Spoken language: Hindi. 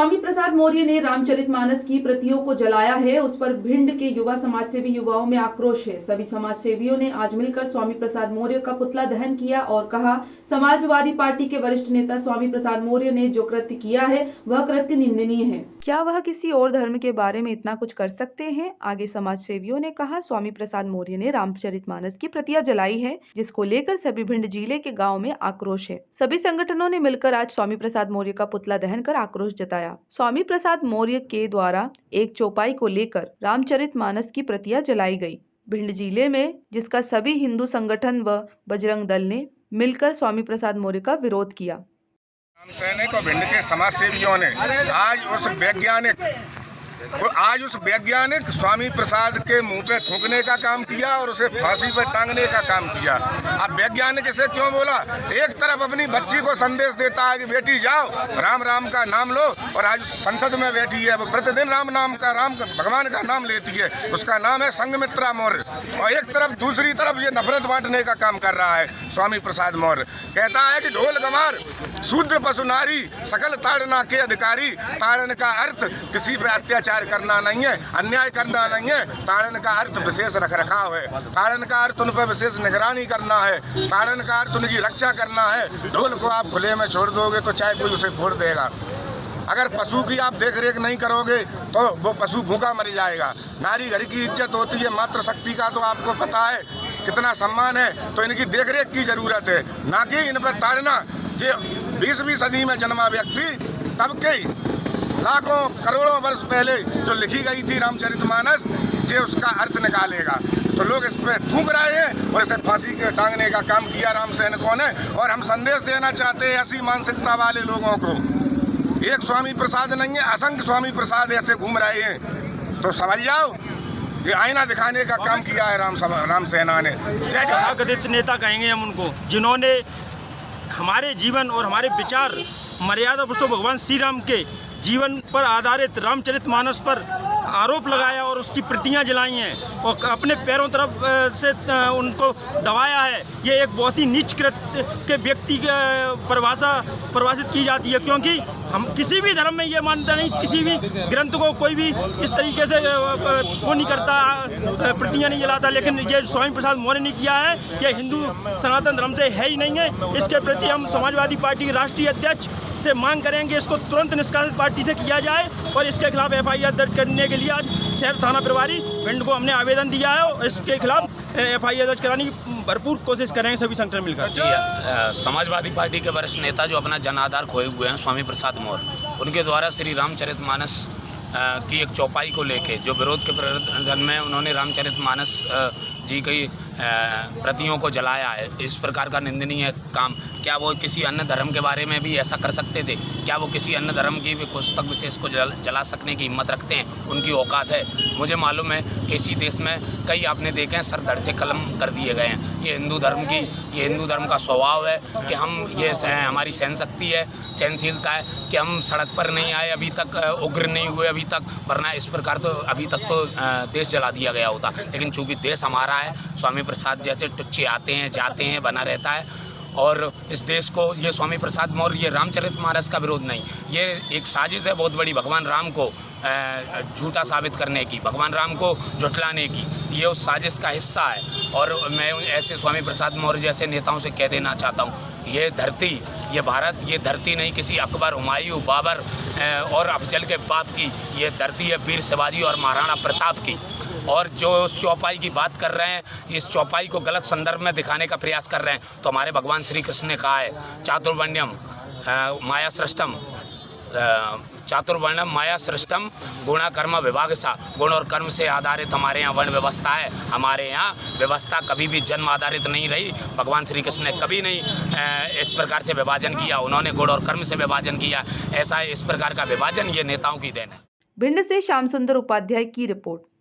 स्वामी प्रसाद मौर्य ने रामचरितमानस की प्रतियों को जलाया है, उस पर भिंड के युवा समाजसेवी युवाओं में आक्रोश है। सभी समाजसेवियों ने आज मिलकर स्वामी प्रसाद मौर्य का पुतला दहन किया और कहा, समाजवादी पार्टी के वरिष्ठ नेता स्वामी प्रसाद मौर्य ने जो कृत्य किया है वह कृत्य निंदनीय है। क्या वह किसी और धर्म के बारे में इतना कुछ कर सकते हैं? आगे समाजसेवियों ने कहा, स्वामी प्रसाद मौर्य ने रामचरितमानस की प्रतियां जलाई है, जिसको लेकर सभी भिंड जिले के गाँव में आक्रोश है। सभी संगठनों ने मिलकर आज स्वामी प्रसाद मौर्य का पुतला दहन कर आक्रोश जताया। स्वामी प्रसाद मौर्य के द्वारा एक चौपाई को लेकर रामचरितमानस की प्रतियां जलाई गई। भिंड जिले में जिसका सभी हिंदू संगठन व बजरंग दल ने मिलकर स्वामी प्रसाद मौर्य का विरोध किया। राम सैनिक और भिंड के समाज सेवियों ने आज उस वैज्ञानिक स्वामी प्रसाद के मुंह पे थूकने का काम किया और उसे फांसी पर टांगने का काम किया। अब वैज्ञानिक इसे क्यों बोला? एक तरफ अपनी बच्ची को संदेश देता है कि बेटी जाओ राम राम का नाम लो, और आज संसद में बैठी है वो प्रतिदिन राम भगवान का नाम लेती है, उसका नाम है संघमित्रा मौर्य। और एक तरफ दूसरी तरफ ये नफरत बांटने का काम कर रहा है स्वामी प्रसाद मौर्य। कहता है कि ढोल गंवार शूद्र पशु नारी सकल ताड़ना के अधिकारी। ताड़न का अर्थ किसी पे अत्याचार करना नहीं है, अन्याय करना नहीं है। ताड़न का अर्थ विशेष रखरखाव है, ताड़न का अर्थ उन पर विशेष निगरानी करना है, ताड़न का अर्थ उनकी रक्षा करना है। ढोल को आप खुले में छोड़ दोगे तो चाहे कोई उसे फोड़ देगा। अगर पशु की आप देख रेख नहीं करोगे तो वो पशु भूखा मर जाएगा। नारी घर की इज्जत होती है, मातृशक्ति का तो आपको पता है कितना सम्मान है, तो इनकी देख रेख की जरूरत है, ना कि इन पर ताड़ना। जो 20वीं सदी में जन्मा व्यक्ति तब के लाखों करोड़ों वर्ष पहले जो लिखी गई थी रामचरितमानस, जे उसका अर्थ निकालेगा। तो लोग इस पे थूक रहे हैं और इसे फांसी के टांगने का काम किया राम सैनिकों ने। और हम संदेश देना चाहते हैं ऐसी मानसिकता वाले लोगों को, एक स्वामी प्रसाद नहीं है, असंख्य स्वामी प्रसाद ऐसे घूम रहे हैं। तो समझ जाओ ये आईना दिखाने का काम किया है राम सेना ने। तथाकथित नेता कहेंगे हम उनको, जिन्होंने हमारे जीवन और हमारे विचार मर्यादा पुरुषों भगवान श्री राम के जीवन पर आधारित रामचरितमानस पर आरोप लगाया और उसकी प्रतियां जलाई हैं और अपने पैरों तरफ से उनको दबाया है। ये एक बहुत ही नीच कृत्य के व्यक्ति परिभाषित की जाती है, क्योंकि हम किसी भी धर्म में ये मानते नहीं, किसी भी ग्रंथ को कोई भी इस तरीके से वो नहीं करता, प्रतियां नहीं जलाता। लेकिन ये स्वामी प्रसाद मौर्य ने किया है, ये हिंदू सनातन धर्म से है ही नहीं है। इसके प्रति हम समाजवादी पार्टी के राष्ट्रीय अध्यक्ष से मांग करेंगे इसको तुरंत निष्कासित पार्टी से किया जाए और इसके खिलाफ FIR दर्ज करने के लिए आज शहर थाना प्रभारी भिंड को हमने आवेदन दिया है और इसके खिलाफ FIR दर्ज कराने की भरपूर कोशिश करेंगे सभी संगठन मिलकर। जी, समाजवादी पार्टी के वरिष्ठ नेता जो अपना जन आधार खोए हुए हैं स्वामी प्रसाद मौर्य, उनके द्वारा श्री रामचरितमानस की एक चौपाई को लेके जो विरोध के प्रदर्शन में उन्होंने रामचरितमानस जी की प्रतियों को जलाया है, इस प्रकार का निंदनीय काम। क्या वो किसी अन्य धर्म के बारे में भी ऐसा कर सकते थे? क्या वो किसी अन्य धर्म की भी पुस्तक विशेष को जला सकने की हिम्मत रखते हैं? उनकी औकात है? मुझे मालूम है कि इसी देश में कई आपने देखे हैं सर धड़ से कलम कर दिए गए हैं। ये हिंदू धर्म का स्वभाव है कि हम ये हमारी सहन शक्ति है, सहनशीलता है कि हम सड़क पर नहीं आए अभी तक, उग्र नहीं हुए अभी तक, वरना इस प्रकार तो अभी तक तो देश जला दिया गया होता। लेकिन चूँकि देश हमारा है, स्वामी प्रसाद जैसे टुच्चे आते हैं जाते हैं बना रहता है, और इस देश को ये स्वामी प्रसाद मौर्य ये रामचरितमानस का विरोध नहीं, ये एक साजिश है बहुत बड़ी भगवान राम को झूठा साबित करने की, भगवान राम को झुठलाने की। ये उस साजिश का हिस्सा है। और मैं ऐसे स्वामी प्रसाद मौर्य जैसे नेताओं से कह देना चाहता हूँ, ये धरती, ये भारत, ये धरती नहीं किसी अकबर, हुमायूं, बाबर और अफजल के बाप की, ये धरती है वीर शिवाजी और महाराणा प्रताप की। और जो उस चौपाई की बात कर रहे हैं, इस चौपाई को गलत संदर्भ में दिखाने का प्रयास कर रहे हैं, तो हमारे भगवान श्री कृष्ण ने कहा है चातुर्वर्ण्यम माया सृष्टम चातुर्वर्णम माया सृष्टम गुणा कर्म विभाग सा। गुण और कर्म से आधारित हमारे यहाँ वर्ण व्यवस्था है। हमारे यहाँ व्यवस्था कभी भी जन्म आधारित नहीं रही। भगवान श्री कृष्ण ने कभी नहीं इस प्रकार से विभाजन किया, उन्होंने गुण और कर्म से विभाजन किया। ऐसा इस प्रकार का विभाजन ये नेताओं की देन है। भिंड से श्याम सुंदर उपाध्याय की रिपोर्ट।